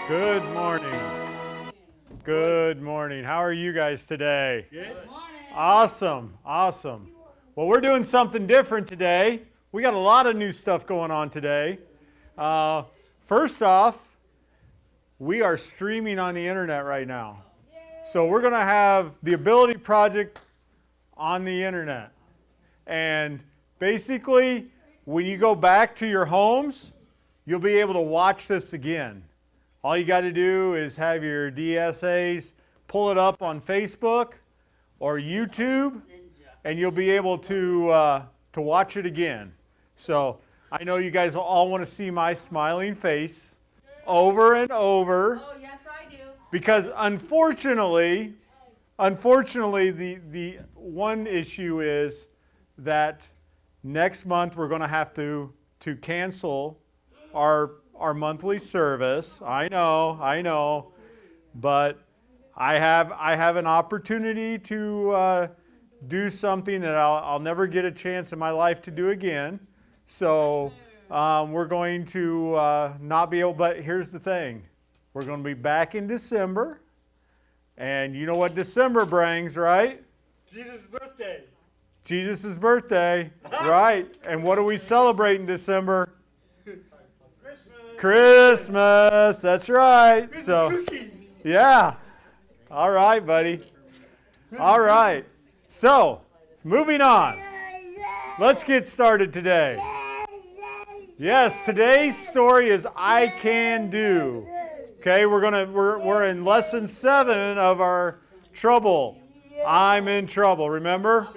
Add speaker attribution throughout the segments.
Speaker 1: Good morning. Good morning. How are you guys today?
Speaker 2: Good morning.
Speaker 1: Awesome. Awesome. Well, we're doing something different today. We got a lot of new stuff going on today. First off, we are streaming on the internet right now. So we're going to have the Ability Project on the internet. And basically, when you go back to your homes, you'll be able to watch this again. All you got to do is have your DSAs pull it up on Facebook or YouTube, and you'll be able to watch it again. So I know you guys all want to see my smiling face over and over.
Speaker 2: Oh, yes, I do.
Speaker 1: Because unfortunately, the one issue is that next month we're going to have to cancel our monthly service. I know, but I have an opportunity to do something that I'll never get a chance in my life to do again. So we're going to not be able. But here's the thing: we're going to be back in December, and you know what December brings, right?
Speaker 3: Jesus' birthday.
Speaker 1: Jesus' birthday, right? And what do we celebrate in December? Christmas, that's right. So, yeah. All right, buddy. All right. So, moving on. Let's get started today. Yes, today's story is I Can Do. Okay, we're in lesson 7 of our trouble. I'm in trouble, remember?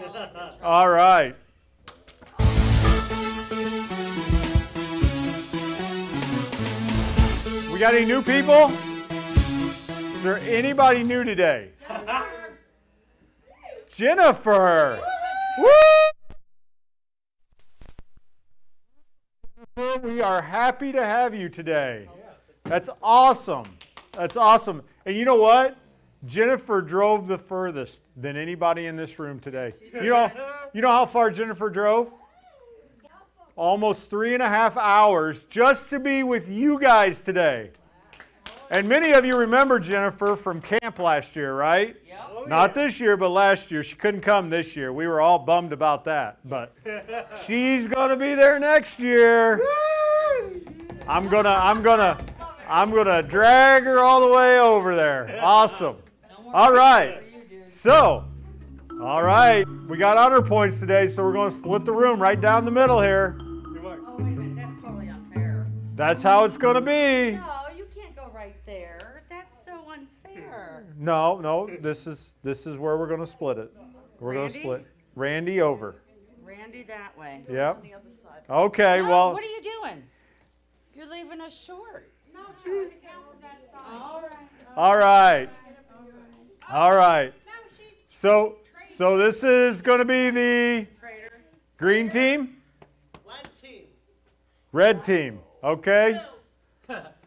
Speaker 1: All right. We got any new people? Is there anybody new today? Jennifer. Woo! We are happy to have you today. That's awesome. That's awesome. And you know what? Jennifer drove the furthest than anybody in this room today. You know how far Jennifer drove? Almost 3.5 hours just to be with you guys today. And many of you remember Jennifer from camp last year, right?
Speaker 2: Yep.
Speaker 1: Not this year, but last year. She couldn't come this year. We were all bummed about that. But she's going to be there next year. I'm gonna drag her all the way over there. Awesome. All right. So, all right. We got honor points today, so we're going to split the room right down the middle here.
Speaker 2: Oh, wait a minute. That's totally unfair.
Speaker 1: That's how it's going to be.
Speaker 2: No, you can't go right there. That's so unfair.
Speaker 1: No. This is where we're going to split it. We're going to
Speaker 2: Randy?
Speaker 1: split Randy over.
Speaker 2: Randy that way.
Speaker 1: Yep. Okay.
Speaker 2: No,
Speaker 1: Well.
Speaker 2: what are you doing? You're leaving us short. No,
Speaker 1: All right. All right. So this is going to be the
Speaker 2: Traitor.
Speaker 1: green team,
Speaker 3: Red team.
Speaker 1: red team. Okay.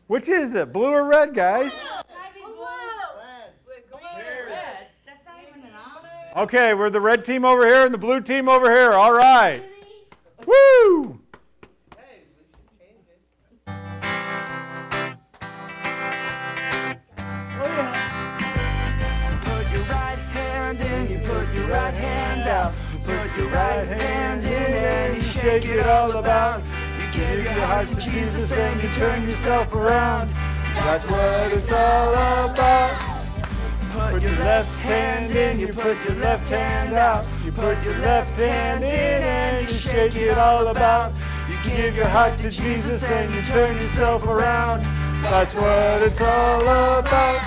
Speaker 1: Which is it? Blue or red, guys?
Speaker 2: Red. That's not even an option.
Speaker 1: Okay, we're the red team over here and the blue team over here. All right. Woo!
Speaker 3: Hey, we should change it.
Speaker 4: Put your right hand in, you put your right hand out. You put your right hand in and you shake it all about. You give your heart to Jesus and you turn yourself around. That's what it's all about. Put your left hand in, you put your left hand out. You put your left hand in and you shake it all about. You give your heart to Jesus and you turn yourself around. That's what it's all about.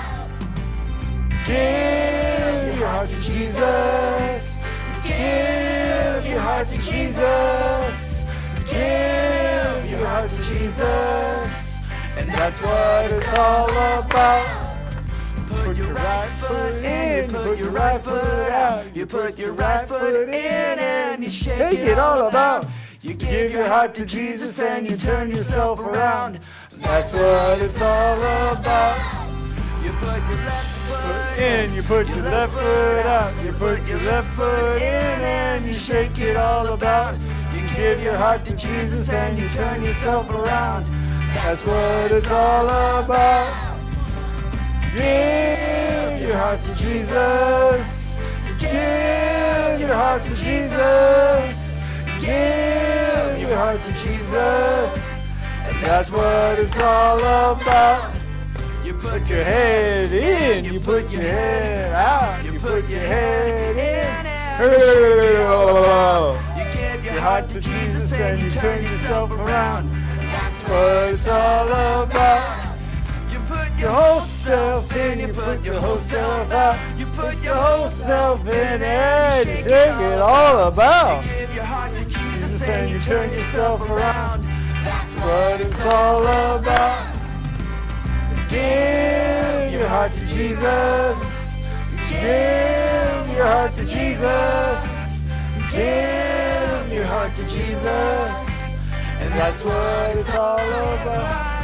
Speaker 4: Give your heart to Jesus. Give your heart to Jesus. Give your heart to Jesus. And that's what it's all about. Put your right foot in, put your right foot out. You put your right foot in and you shake it all about. You give your heart to Jesus and you turn yourself around. That's what it's all about. You put your left foot
Speaker 1: In, you put your left foot out.
Speaker 4: you put your left foot in and you shake it all about. You give your heart to Jesus and you turn yourself around. That's what it's all about. Give your heart to Jesus. Give your heart to Jesus. Give your heart to Jesus. And that's what it's all about. You put your head in, you put your head out, you put your head in. You give your heart to Jesus and you turn yourself around. That's what it's all about. You put your whole self in, you put your whole self out, you put your whole self in and you take it all about. You give your heart to Jesus and you turn yourself around. That's what it's all about. Give your heart to Jesus. Give your heart to Jesus. Give your heart to Jesus. And that's what it's all about.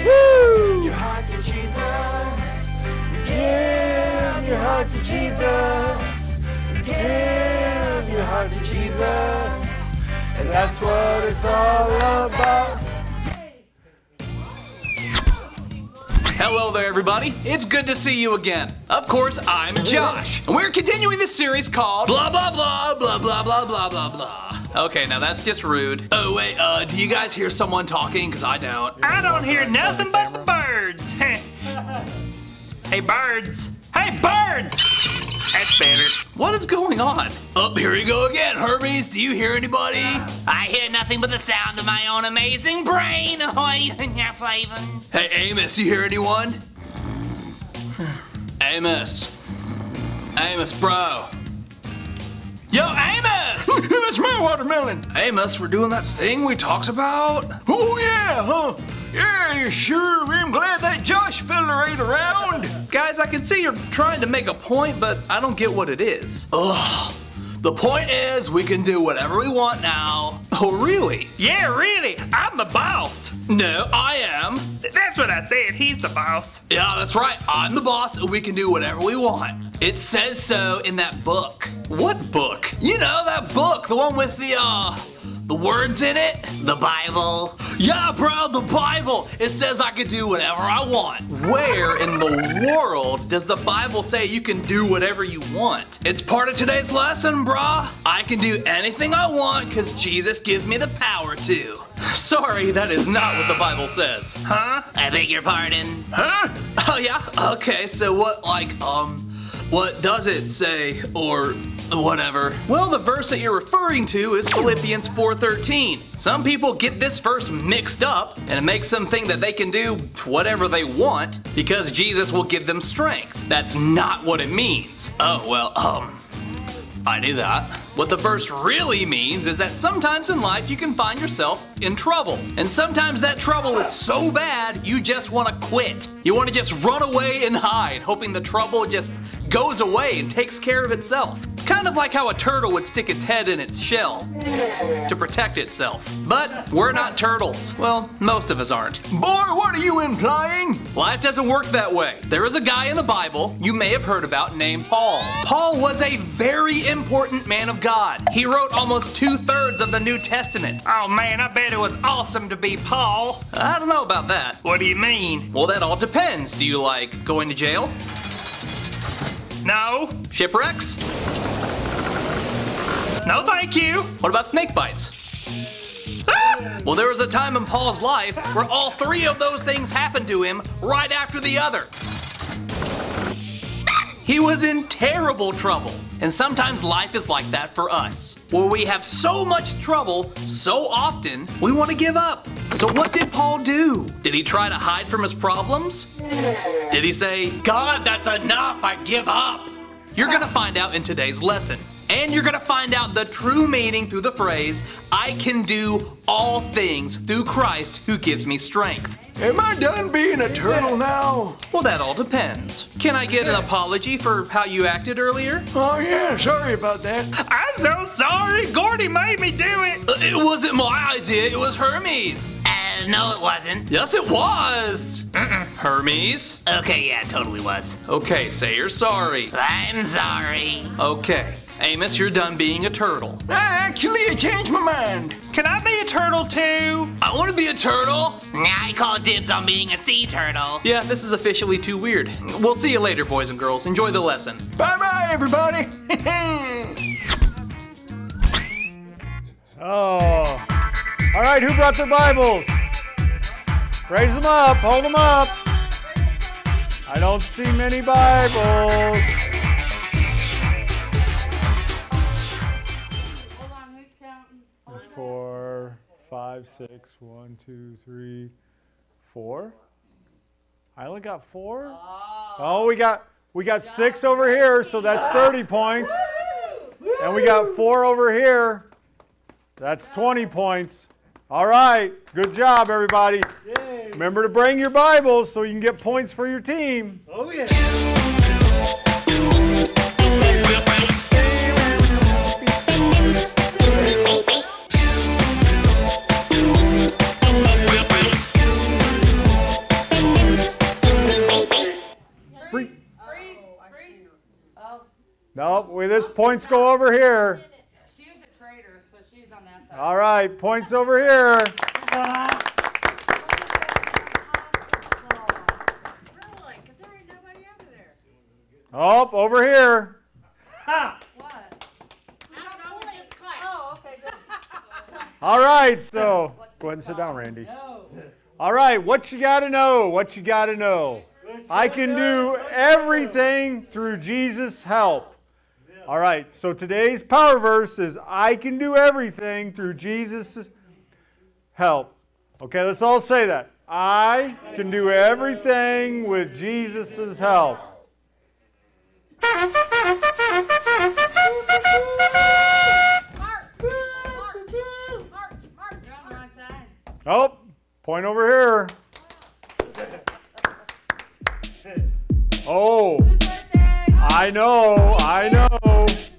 Speaker 4: Woo! Your heart to Jesus. Give your heart to Jesus. Give your heart to Jesus. And that's what it's all about.
Speaker 5: Hello there, everybody. It's good to see you again. Of course, I'm Josh, and we're continuing this series called Blah Blah Blah Blah Blah Blah Blah Blah Blah. Okay, now that's just rude. Oh wait, do you guys hear someone talking? Cause I don't.
Speaker 6: I don't hear nothing but the birds. Hey, birds. Hey, birds! That's better.
Speaker 5: What is going on? Oh, here we go again. Hermes, do you hear anybody?
Speaker 6: I hear nothing but the sound of my own amazing brain. Ahoy, Flavin.
Speaker 5: Hey, Amos, you hear anyone? Amos. Amos, bro. Yo, Amos!
Speaker 6: That's my watermelon.
Speaker 5: Amos, we're doing that thing we talked about.
Speaker 6: Oh, yeah, huh? Yeah, sure. I'm glad that Josh fella ain't around.
Speaker 5: Guys, I can see you're trying to make a point, but I don't get what it is. Ugh. The point is, we can do whatever we want now. Oh, really?
Speaker 6: Yeah, really. I'm the boss.
Speaker 5: No, I am.
Speaker 6: That's what I said. He's the boss.
Speaker 5: Yeah, that's right. I'm the boss, and we can do whatever we want. It says so in that book. What book? You know, that book, the one with the words in it?
Speaker 6: The Bible.
Speaker 5: Yeah, bro, the Bible. It says I can do whatever I want. Where in the world does the Bible say you can do whatever you want? It's part of today's lesson, brah. I can do anything I want because Jesus gives me the power to. Sorry, that is not what the Bible says.
Speaker 6: Huh? I beg your pardon.
Speaker 5: Huh? Oh, yeah? Okay, so what does it say, or whatever? Well, the verse that you're referring to is Philippians 4:13. Some people get this verse mixed up, and it makes them think that they can do whatever they want because Jesus will give them strength. That's not what it means. Oh, well, I knew that. What the verse really means is that sometimes in life you can find yourself in trouble. And sometimes that trouble is so bad you just want to quit. You want to just run away and hide, hoping the trouble just goes away and takes care of itself. Kind of like how a turtle would stick its head in its shell to protect itself. But we're not turtles. Well, most of us aren't. Boy, what are you implying? Life doesn't work that way. There is a guy in the Bible you may have heard about named Paul. Paul was a very important man of God. He wrote almost 2/3 of the New Testament.
Speaker 6: Oh, man, I bet it was awesome to be Paul.
Speaker 5: I don't know about that.
Speaker 6: What do you mean?
Speaker 5: Well, that all depends. Do you like going to jail?
Speaker 6: No.
Speaker 5: Shipwrecks?
Speaker 6: No, thank you.
Speaker 5: What about snake bites? Well, there was a time in Paul's life where all three of those things happened to him right after the other. He was in terrible trouble. And sometimes life is like that for us, where we have so much trouble so often, we want to give up. So what did Paul do? Did he try to hide from his problems? Did he say, God, that's enough, I give up? You're going to find out in today's lesson. And you're going to find out the true meaning through the phrase, I can do all things through Christ who gives me strength.
Speaker 4: Am I done being a turtle now?
Speaker 5: Well, that all depends. Can I get an apology for how you acted earlier?
Speaker 4: Oh yeah, sorry about that.
Speaker 6: I'm so sorry. Gordy made me do it.
Speaker 5: It wasn't my idea, it was Hermes.
Speaker 6: No, it wasn't.
Speaker 5: Yes, it was. Hermes?
Speaker 6: Okay, yeah, it totally was.
Speaker 5: Okay, say you're sorry.
Speaker 6: I'm sorry.
Speaker 5: Okay. Amos, you're done being a turtle.
Speaker 4: Actually, I changed my mind.
Speaker 6: Can I be a turtle turtle too?
Speaker 5: I want to be a turtle.
Speaker 7: I call dibs on being a sea turtle.
Speaker 5: Yeah, this is officially too weird. We'll see you later, boys and girls. Enjoy the lesson.
Speaker 6: Bye-bye, everybody.
Speaker 1: Oh. All right, who brought their Bibles? Raise them up, hold them up. I don't see many Bibles.
Speaker 2: Hold on, who's counting?
Speaker 1: There's 4, 5, 6, 1, 2, 3, 4. I only got 4. Oh, we got 6 over here, so that's 30 points. And we got 4 over here. That's 20 points. All right, good job, everybody.
Speaker 3: Yay.
Speaker 1: Remember to bring your Bibles so you can get points for your team.
Speaker 3: Oh, yeah.
Speaker 1: Free.
Speaker 2: Freeze. Oh,
Speaker 1: Nope, this points go over here.
Speaker 2: she's a traitor, so she's on that side.
Speaker 1: All right, points over here.
Speaker 2: Really? Because there ain't nobody over there.
Speaker 1: Oh, over here.
Speaker 2: What? I don't know, we just clapped. Oh, okay, good.
Speaker 1: All right, so go ahead and sit down, Randy.
Speaker 3: No.
Speaker 1: All right, what you got to know? What you got to know? I can do everything through Jesus' help. All right, so today's power verse is I can do everything through Jesus' help. Okay, let's all say that. I can do everything with Jesus' help.
Speaker 2: You're on the wrong side.
Speaker 1: Oh, point over here. Oh,
Speaker 2: Whose birthday?
Speaker 1: I know.
Speaker 2: Whose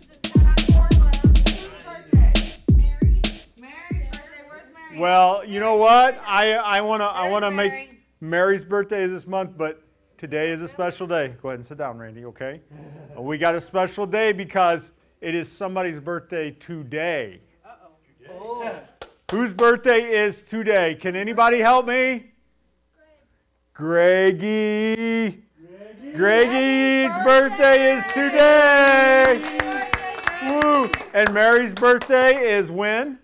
Speaker 2: birthday? Mary's birthday. Where's Mary?
Speaker 1: Well, you know what? I wanna make
Speaker 2: Mary.
Speaker 1: Mary's birthday is this month, but today is a special day. Go ahead and sit down, Randy. Okay? We got a special day because it is somebody's birthday today.
Speaker 3: Oh.
Speaker 1: Whose birthday is today? Can anybody help me? Greggy. Greggy's birthday is today. Woo! And Mary's birthday is when?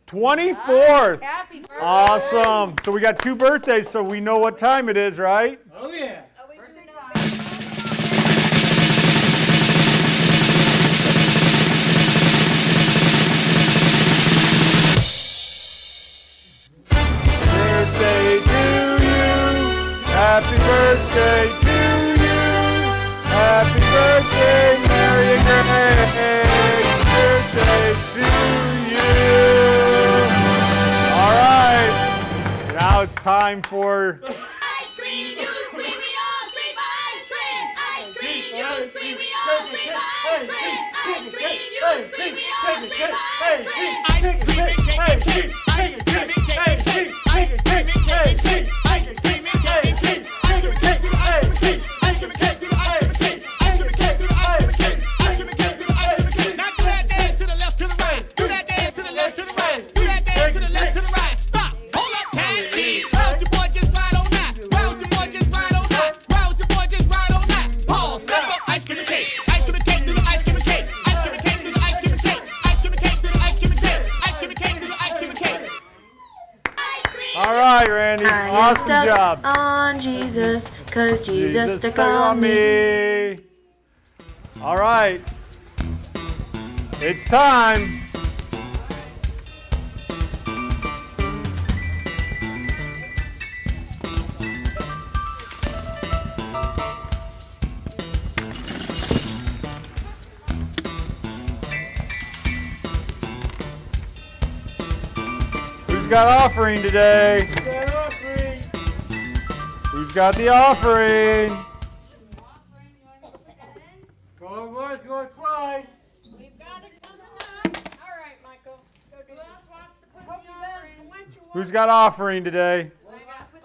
Speaker 1: 24th.
Speaker 2: Happy birthday.
Speaker 1: Awesome. So we got 2 birthdays, so we know what time it is, right?
Speaker 3: Oh, yeah.
Speaker 2: Birthday time.
Speaker 1: Birthday to you. Happy birthday to you. Happy birthday, Mary and Greg. Birthday to you. All right. Now it's time for
Speaker 8: Ice cream, you scream, we all scream for ice cream. Ice cream, you scream, we all scream for ice cream. Ice cream, you scream, we all scream for ice cream.
Speaker 3: Ice cream and cake and cheese. Ice cream and cake and cheese. Ice cream and cake and cheese. Ice cream and cake and cheese. Ice cream and cake and cheese. Ice cream and cake and cheese. Ice cream and cake and cheese. Ice cream and cake and cheese. Ice cream and cake and cheese. Now do that dance to the left, to the right. Do that dance to the left, to the right. Do that dance to the left, to the right. Stop. Hold up, time, cheese. Round your boy, just right on that. Round your boy, just right on that. Round your boy, just right on that. Pause. Step up. Ice cream and cake. Ice cream and cake to the ice cream and cake. Ice cream and cake to the ice cream and cake. Ice cream and cake to the ice cream and cake. Ice cream and cake to the ice cream and cake.
Speaker 1: All right, Randy. Awesome job.
Speaker 9: On Jesus, cause Jesus stuck
Speaker 1: stuck
Speaker 9: on me.
Speaker 1: All right. It's time. Who's got offering today? Who's got the offering?
Speaker 3: Going once, going twice.
Speaker 2: We've got it coming up. All right, Michael. Go do Who else wants to put the offering?
Speaker 1: Who's got offering today?
Speaker 2: I got 5.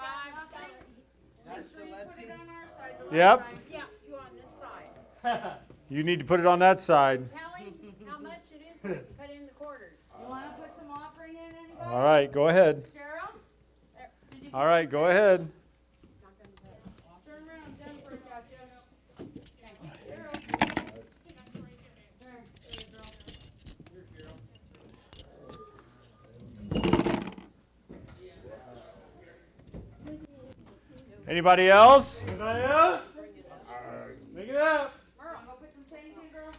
Speaker 2: Make sure you put it on our side. the
Speaker 1: Yep.
Speaker 2: left side. Yeah, you on this side.
Speaker 1: You need to put it on that side.
Speaker 2: Kelly, how much it is? Put in the quarters. You want to put some offering in, anybody?
Speaker 1: right, go ahead.
Speaker 2: Cheryl? Did you
Speaker 1: All right, go ahead.
Speaker 2: turn around? Jennifer's got you.
Speaker 1: Anybody else? Anybody else? Make it up.
Speaker 2: Merle, go put some change in, girl.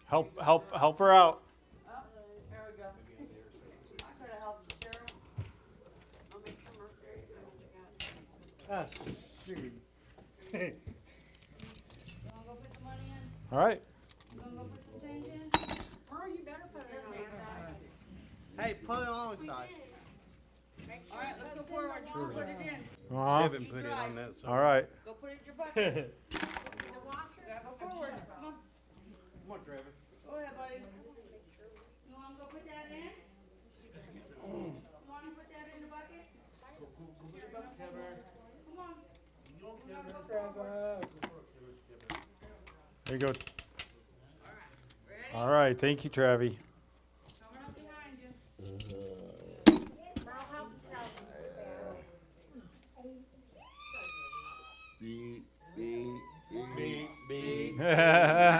Speaker 1: Help her out.
Speaker 2: Oh, there we go. I could have helped Cheryl. I'll make some more.
Speaker 1: Ah, shoot.
Speaker 2: You wanna go put the money in?
Speaker 1: All right.
Speaker 2: You wanna go put some change in? Merle, you better put it in.
Speaker 3: Hey, put it on the side.
Speaker 2: All right, let's go forward. You can put it in.
Speaker 1: Uh-huh.
Speaker 3: Put it on that side.
Speaker 1: All right.
Speaker 2: Go put it in your bucket. The washer. Gotta go forward. Come on.
Speaker 3: Come on, Travis.
Speaker 2: Go ahead, buddy. You wanna go put that in? You wanna put that in the bucket? Come on.
Speaker 1: There you go.
Speaker 2: Ready?
Speaker 1: All right. Thank you, Travi.
Speaker 2: Coming up behind you. Merle, help Travis.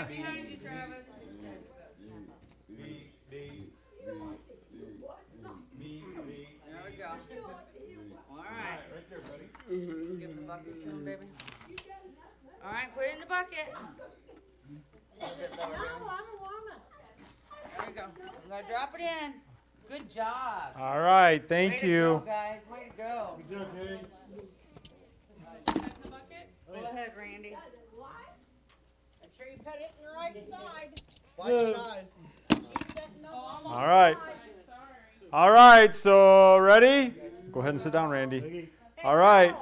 Speaker 2: Behind you, Travis. There we go. All right. Give the bucket to him, baby. All right, put it in the bucket. There we go. I'm gonna drop it in. Good job.
Speaker 1: All right.
Speaker 2: Way
Speaker 1: Thank
Speaker 2: to
Speaker 1: you.
Speaker 2: go, guys. Way to go. Go ahead, Randy. Make sure you put it in the right side.
Speaker 3: Right side.
Speaker 1: All right. All right. So ready? Go ahead and sit down, Randy. All right.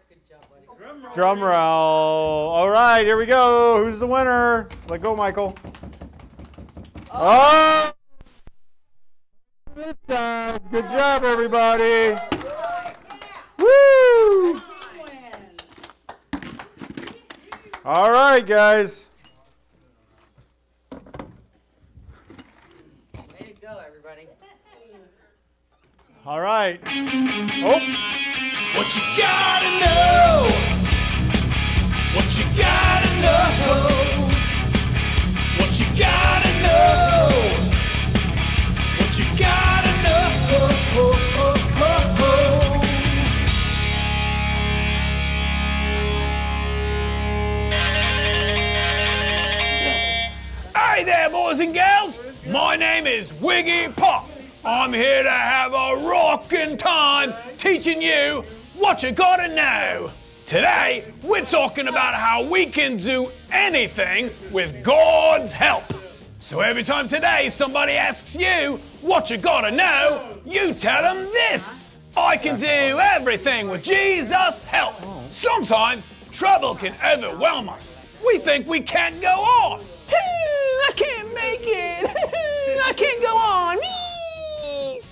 Speaker 2: Good job, buddy.
Speaker 1: Drum roll. All right. Here we go. Who's the winner? Let go, Michael. Oh! Good job. Good job, everybody. Woo!
Speaker 2: Team wins.
Speaker 1: All right, guys.
Speaker 2: Way to go, everybody.
Speaker 1: All right. Oh.
Speaker 4: What you gotta know? What you gotta know? What you gotta know? What you gotta know? Hey there, boys and girls. My name is Wiggy Pop. I'm here to have a rockin' time teaching you what you gotta know. Today, we're talking about how we can do anything with God's help. So every time today somebody asks you what you gotta know, you tell them this. I can do everything with Jesus' help. Sometimes trouble can overwhelm us. We think we can't go on. I can't make it. I can't go on.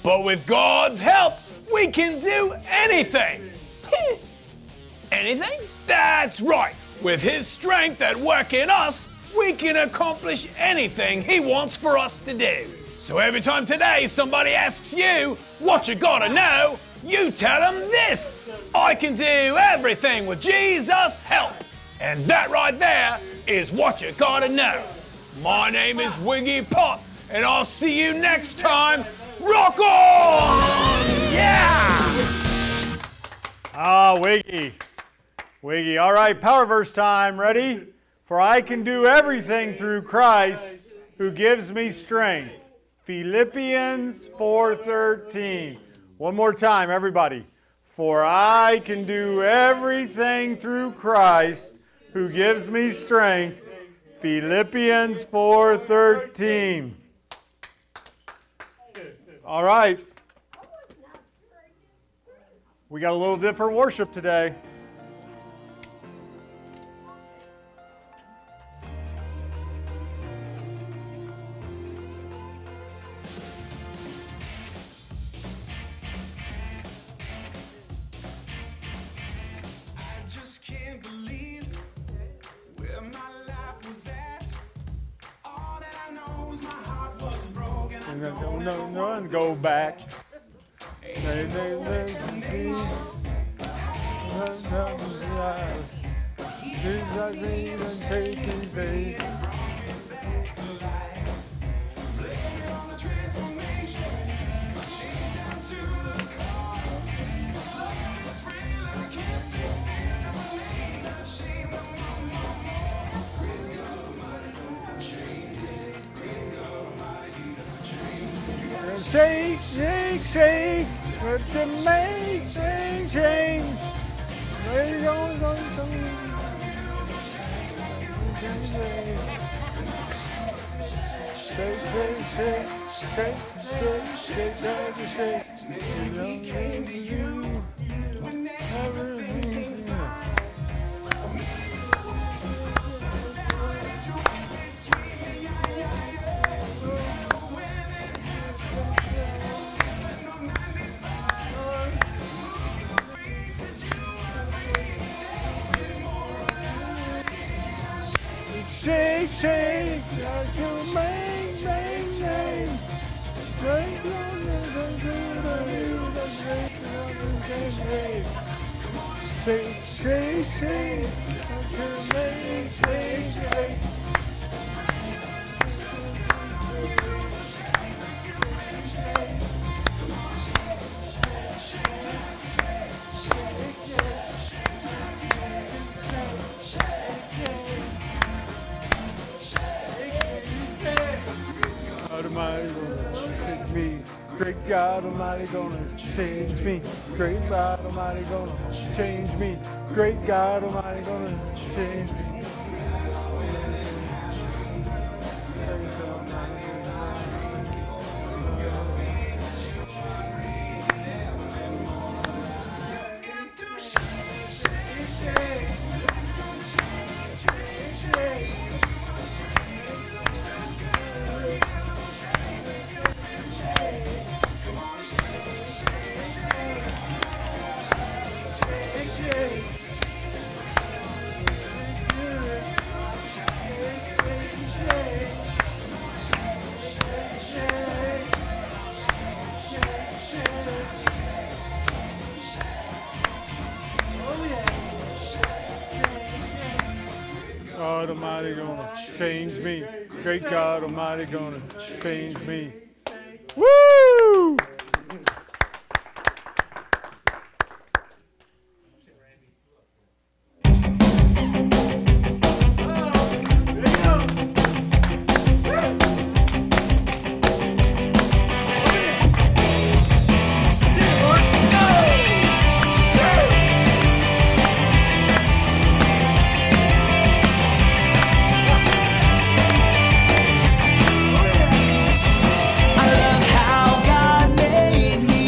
Speaker 4: But with God's help, we can do anything. Anything? That's right. With His strength at work in us, we can accomplish anything He wants for us to do. So every time today somebody asks you what you gotta know, you tell them this. I can do everything with Jesus' help. And that right there is what you gotta know. My name is Wiggy Pop, and I'll see you next time. Rock on! Yeah!
Speaker 1: Ah, Wiggy. Wiggy. All right, power verse time. Ready? For I can do everything through Christ who gives me strength. Philippians 4:13. One more time, everybody. For I can do everything through Christ who gives me strength. Philippians 4:13. All right. We got a little different worship today.
Speaker 4: I just can't believe where my life was at. All that I know is my
Speaker 1: No, and go back. Shake, shake, shake, let the make things change. Shake, shake, shake, shake, shake, shake, shake, shake, you. Shake, shake, like you make things change. Shake, shake, shake, like you make things change. Almighty gonna take me. Great God Almighty gonna change me. Great God Almighty gonna change me. Great God Almighty gonna change me. God Almighty gonna change me. Great God Almighty gonna change me. Woo!
Speaker 4: I love how God made me.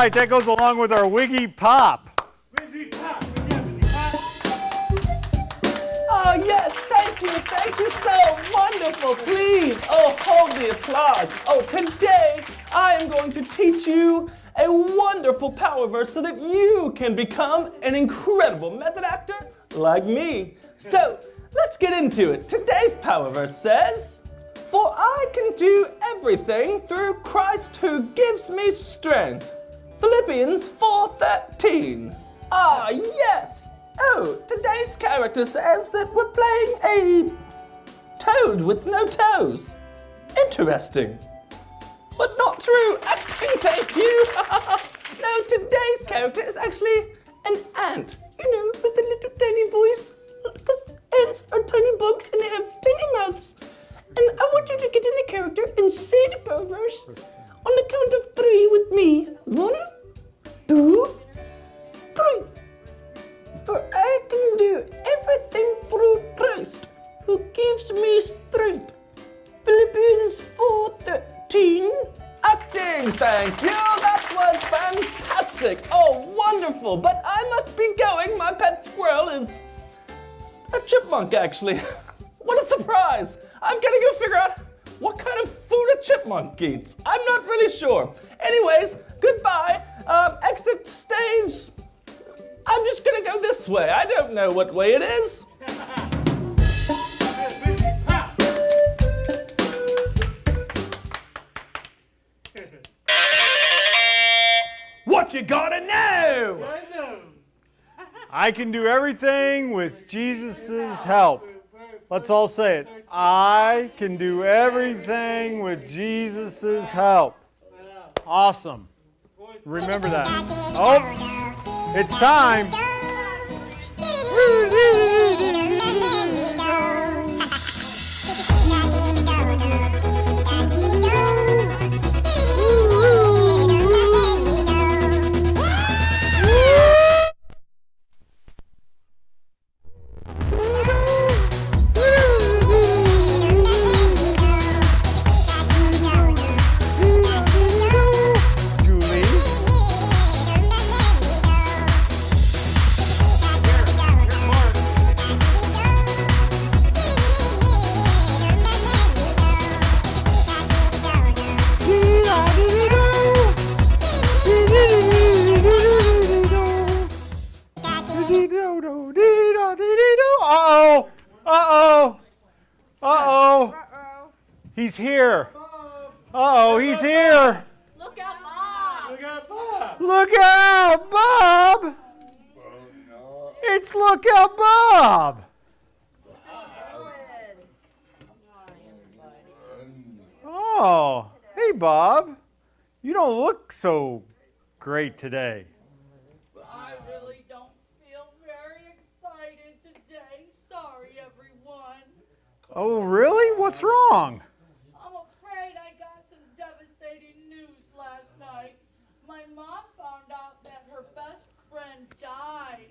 Speaker 1: right, that goes along with our Wiggy Pop.
Speaker 4: Oh, yes, thank you so wonderful. Please, hold the applause. Today I am going to teach you a wonderful power verse so that you can become an incredible method actor like me. So, let's get into it. Today's power verse says, "For I can do everything through Christ who gives me strength." Philippians 4:13. Ah, yes. Today's character says that we're playing a toad with no toes. Interesting. But not true. Acting, thank you. No, today's character is actually an ant. You know, with a little tiny voice. Because ants are tiny bugs and they have tiny mouths. And I want you to get in the character and say the power verse on the count of 3 with me. 1, 2, 3. For I can do everything through Christ who gives me strength. Philippians 4:13. Acting, thank you. That was fantastic. Oh, wonderful. But I must be going. My pet squirrel is a chipmunk, actually. What a surprise. I'm gonna go figure out what kind of food a chipmunk eats. I'm not really sure. Anyways, goodbye. Exit stage. I'm just gonna go this way. I don't know what way it is. What you gotta know?
Speaker 1: I can do everything with Jesus' help. Let's all say it. I can do everything with Jesus' help. Awesome. Remember that. Oh, it's time. He's here. Uh-oh, he's here.
Speaker 8: Look out, Bob.
Speaker 1: Look out, Bob. It's Look Out, Bob. Oh, hey, Bob. You don't look so great today.
Speaker 2: I really don't feel very excited today. Sorry, everyone.
Speaker 1: Oh, really? What's wrong?
Speaker 2: I'm afraid I got some devastating news last night. My mom found out that her best friend died.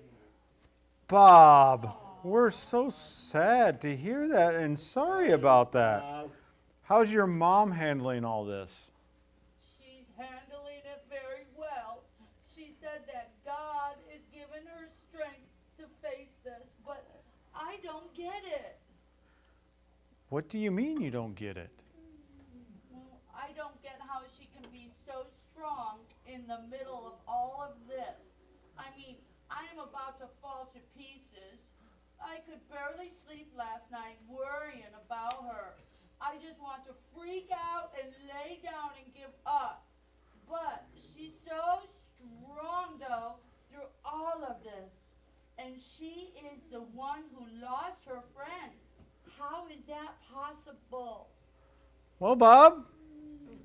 Speaker 1: Bob, we're so sad to hear that and sorry about that. How's your mom handling all this?
Speaker 2: She's handling it very well. She said that God is giving her strength to face this, but I don't get it.
Speaker 1: What do you mean you don't get it?
Speaker 2: Well, I don't get how she can be so strong in the middle of all of this. I mean, I am about to fall to pieces. I could barely sleep last night worrying about her. I just want to freak out and lay down and give up. But she's so strong, though, through all of this. And she is the one who lost her friend. How is that possible?
Speaker 1: Well, Bob,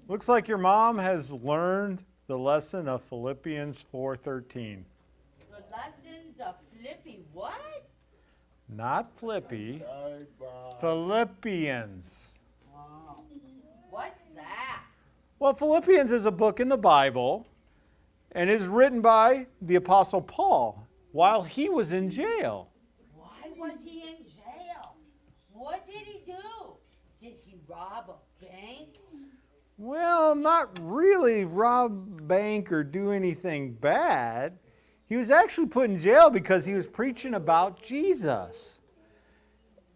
Speaker 1: looks like your mom has learned the lesson of Philippians 4:13.
Speaker 2: The lessons of Flippy what?
Speaker 1: Not Flippy, Philippians.
Speaker 2: Oh, what's that?
Speaker 1: Well, Philippians is a book in the Bible and is written by the Apostle Paul while he was in jail.
Speaker 2: Why was he in jail? What did he do? Did he rob a bank?
Speaker 1: well, not really rob a bank or do anything bad. He was actually put in jail because he was preaching about Jesus.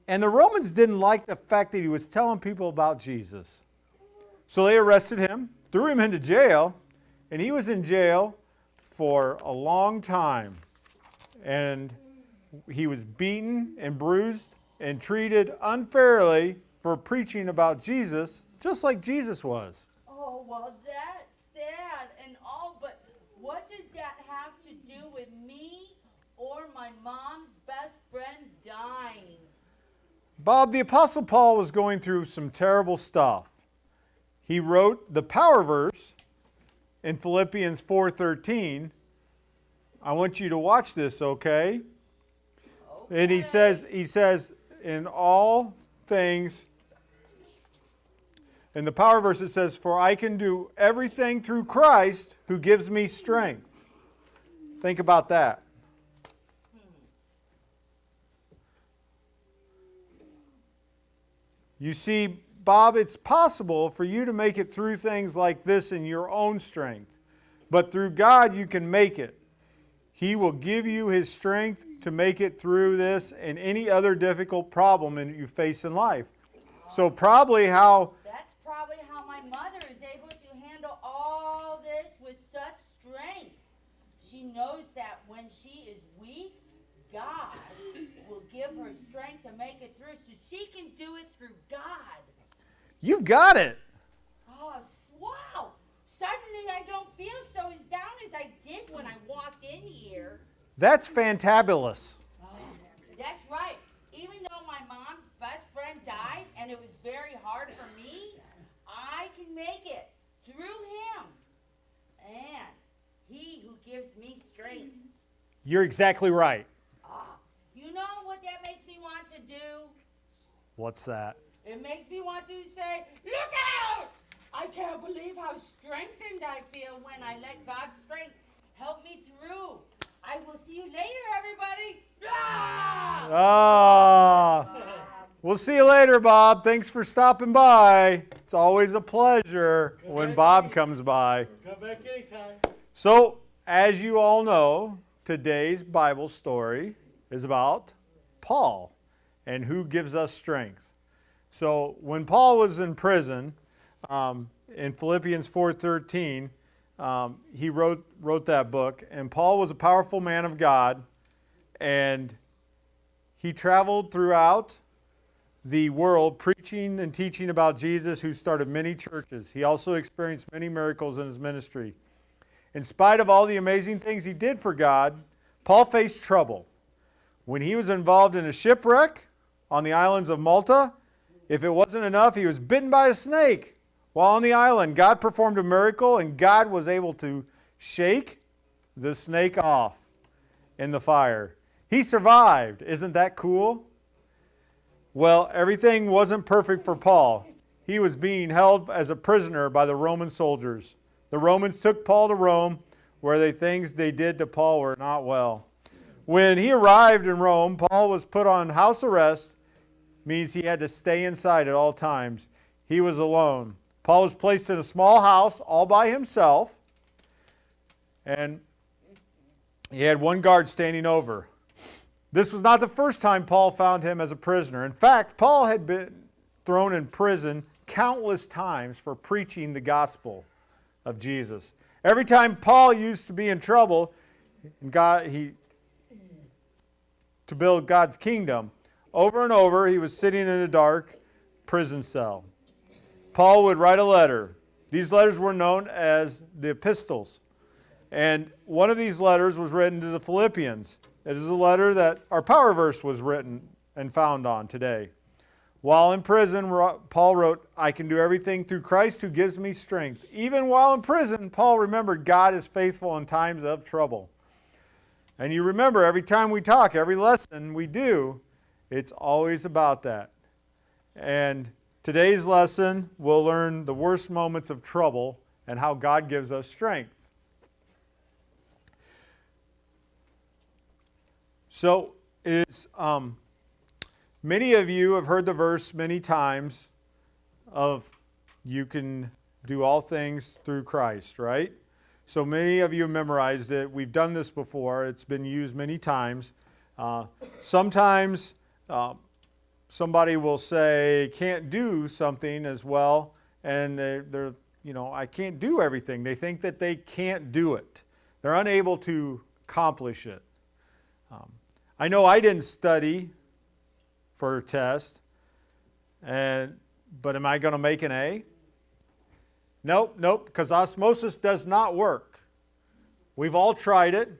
Speaker 1: And the Romans didn't like the fact that he was telling people about Jesus. So they arrested him, threw him into jail, and he was in jail for a long time. And he was beaten and bruised and treated unfairly for preaching about Jesus, just like Jesus was.
Speaker 2: Oh, well, that's sad and all, but what does that have to do with me or my mom's best friend dying?
Speaker 1: Bob, the Apostle Paul was going through some terrible stuff. He wrote the power verse in Philippians 4:13. I want you to watch this, okay? And he says, in all things, in the power verse it says, for I can do everything through Christ who gives me strength. Think about that. You see, Bob, it's possible for you to make it through things like this in your own strength. But through God, you can make it. He will give you His strength to make it through this and any other difficult problem that you face in life. So
Speaker 2: That's probably how my mother is able to handle all this with such strength. She knows that when she is weak, God will give her strength to make it through so she can do it through God.
Speaker 1: you've got it.
Speaker 2: Oh, wow. Suddenly I don't feel so as down as I did when I walked in here.
Speaker 1: That's fantabulous.
Speaker 2: That's right. Even though my mom's best friend died and it was very hard for me, I can make it through him. And he who gives me strength.
Speaker 1: You're exactly right.
Speaker 2: You know what that makes me want to do?
Speaker 1: What's that?
Speaker 2: It makes me want to say, look out! I can't believe how strengthened I feel when I let God's strength help me through. I will see you later, everybody.
Speaker 1: We'll see you later, Bob. Thanks for stopping by. It's always a pleasure when Bob comes by.
Speaker 3: Come back anytime.
Speaker 1: So, as you all know, today's Bible story is about Paul and who gives us strength. So, when Paul was in prison, in Philippians 4:13, he wrote that book. And Paul was a powerful man of God, and he traveled throughout the world preaching and teaching about Jesus, who started many churches. He also experienced many miracles in his ministry. In spite of all the amazing things he did for God, Paul faced trouble. When he was involved in a shipwreck on the islands of Malta, if it wasn't enough, he was bitten by a snake while on the island. God performed a miracle, and God was able to shake the snake off in the fire. He survived. Isn't that cool? Well, everything wasn't perfect for Paul. He was being held as a prisoner by the Roman soldiers. The Romans took Paul to Rome, where the things they did to Paul were not well. When he arrived in Rome, Paul was put on house arrest, means he had to stay inside at all times. He was alone. Paul was placed in a small house all by himself, and he had one guard standing over. This was not the first time Paul found him as a prisoner. In fact, Paul had been thrown in prison countless times for preaching the gospel of Jesus. Every time Paul used to be in trouble, to build God's kingdom, over and over he was sitting in a dark prison cell. Paul would write a letter. These letters were known as the epistles. And one of these letters was written to the Philippians. It is a letter that our power verse was written and found on today. While in prison, Paul wrote, I can do everything through Christ who gives me strength. Even while in prison, Paul remembered God is faithful in times of trouble. And you remember, every time we talk, every lesson we do, it's always about that. And today's lesson, we'll learn the worst moments of trouble and how God gives us strength. So, many of you have heard the verse many times of you can do all things through Christ, right? So many of you memorized it. We've done this before. It's been used many times. Sometimes somebody will say, can't do something as well, and they're, I can't do everything. They think that they can't do it. They're unable to accomplish it. I know I didn't study for a test, but am I going to make an A? Nope, because osmosis does not work. We've all tried it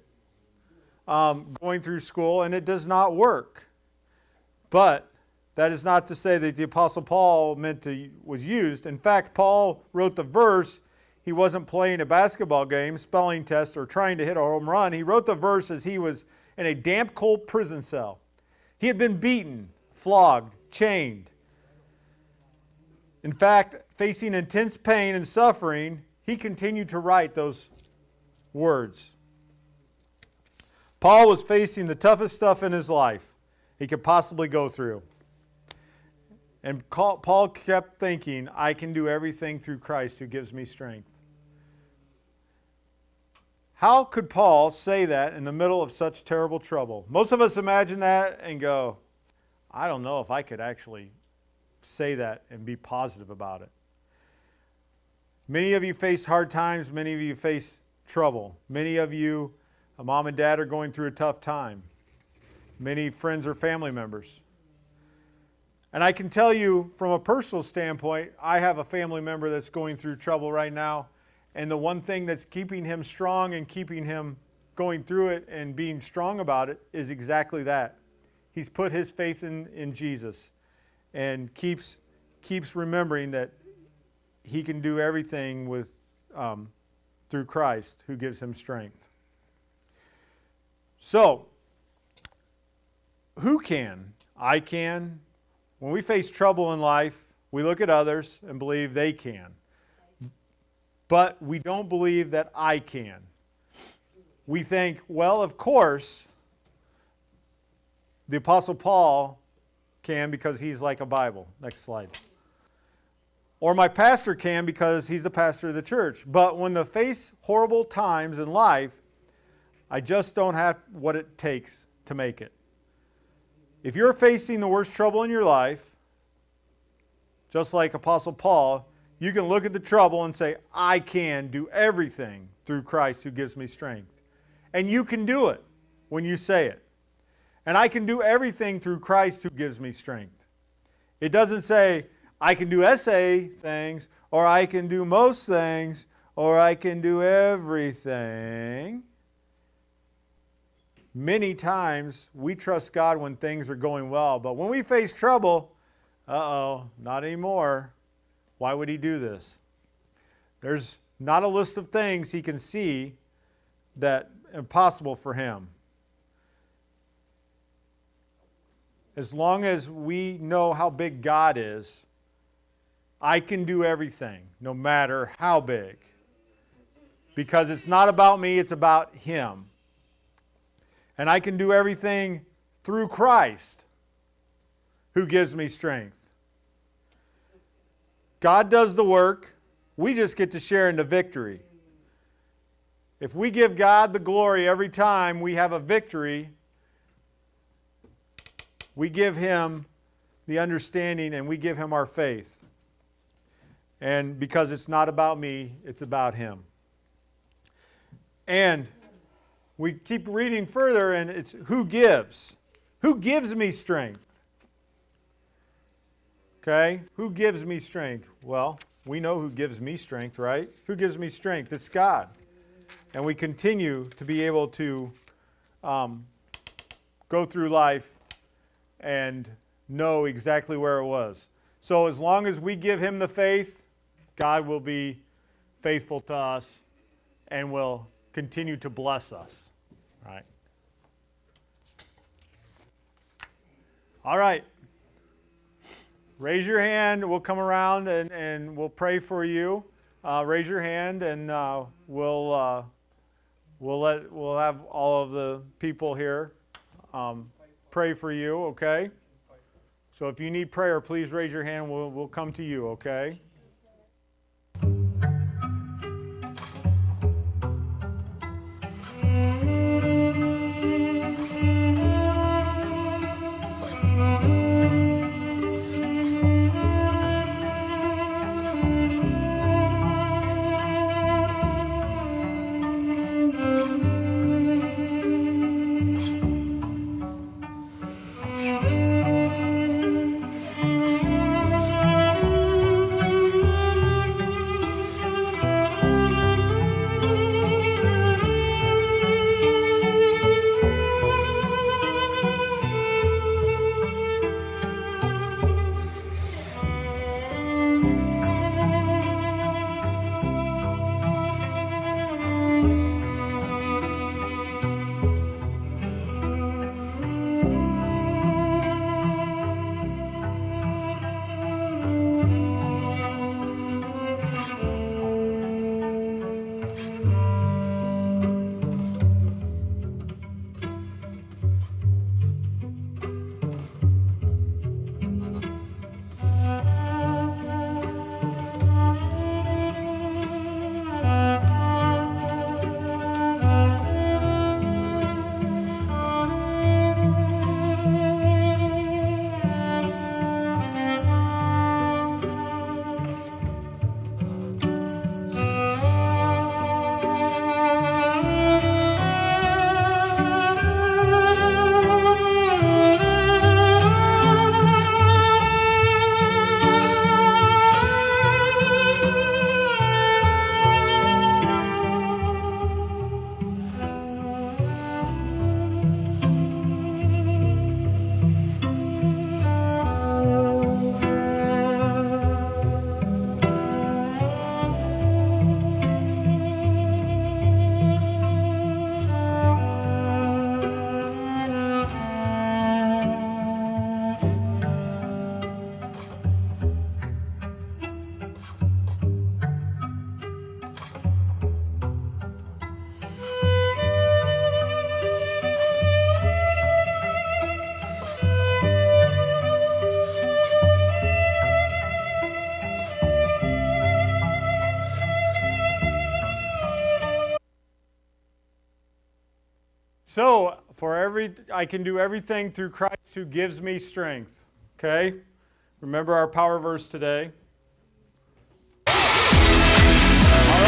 Speaker 1: going through school, and it does not work. But that is not to say that the Apostle Paul was used. In fact, Paul wrote the verse. He wasn't playing a basketball game, spelling test, or trying to hit a home run. He wrote the verse as he was in a damp, cold prison cell. He had been beaten, flogged, chained. In fact, facing intense pain and suffering, he continued to write those words. Paul was facing the toughest stuff in his life he could possibly go through. And Paul kept thinking, I can do everything through Christ who gives me strength. How could Paul say that in the middle of such terrible trouble? Most of us imagine that and go, I don't know if I could actually say that and be positive about it. Many of you face hard times. Many of you face trouble. Many of you, mom and dad, are going through a tough time. Many friends or family members. And I can tell you from a personal standpoint, I have a family member that's going through trouble right now. And the one thing that's keeping him strong and keeping him going through it and being strong about it is exactly that. He's put his faith in Jesus and keeps remembering that he can do everything through Christ who gives him strength. So, who can? I can. When we face trouble in life, we look at others and believe they can. But we don't believe that I can. We think, well, of course, the Apostle Paul can because he's like a Bible. Next slide. Or my pastor can because he's the pastor of the church. But when they face horrible times in life, I just don't have what it takes to make it. If you're facing the worst trouble in your life, just like Apostle Paul, you can look at the trouble and say, I can do everything through Christ who gives me strength. And you can do it when you say it. And I can do everything through Christ who gives me strength. It doesn't say, I can do essay things, or I can do most things, or I can do everything. Many times we trust God when things are going well, but when we face trouble, not anymore. Why would he do this? There's not a list of things he can see that are impossible for him. As long as we know how big God is, I can do everything, no matter how big. Because it's not about me, it's about him. And I can do everything through Christ who gives me strength. God does the work. We just get to share in the victory. If we give God the glory every time we have a victory, we give him the understanding and we give him our faith. And because it's not about me, it's about him. And we keep reading further, and it's who gives? Who gives me strength? Okay, who gives me strength? Well, we know who gives me strength, right? Who gives me strength? It's God. And we continue to be able to go through life and know exactly where it was. So as long as we give him the faith, God will be faithful to us and will continue to bless us. Right? All right. Raise your hand. We'll come around and we'll pray for you. Raise your hand, and we'll have all of the people here pray for you. Okay. So if you need prayer, please raise your hand. We'll come to you. Okay. So, I can do everything through Christ who gives me strength. Okay? Remember our power verse today. All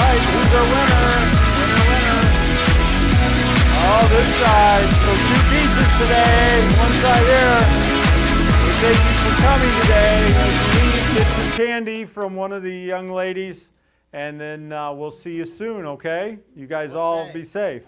Speaker 1: right, who's our winner? Winner. Oh, this side. So 2 pieces today. One side here. We thank you for coming today. Get some candy from one of the young ladies, and then we'll see you soon, okay? You guys all be safe.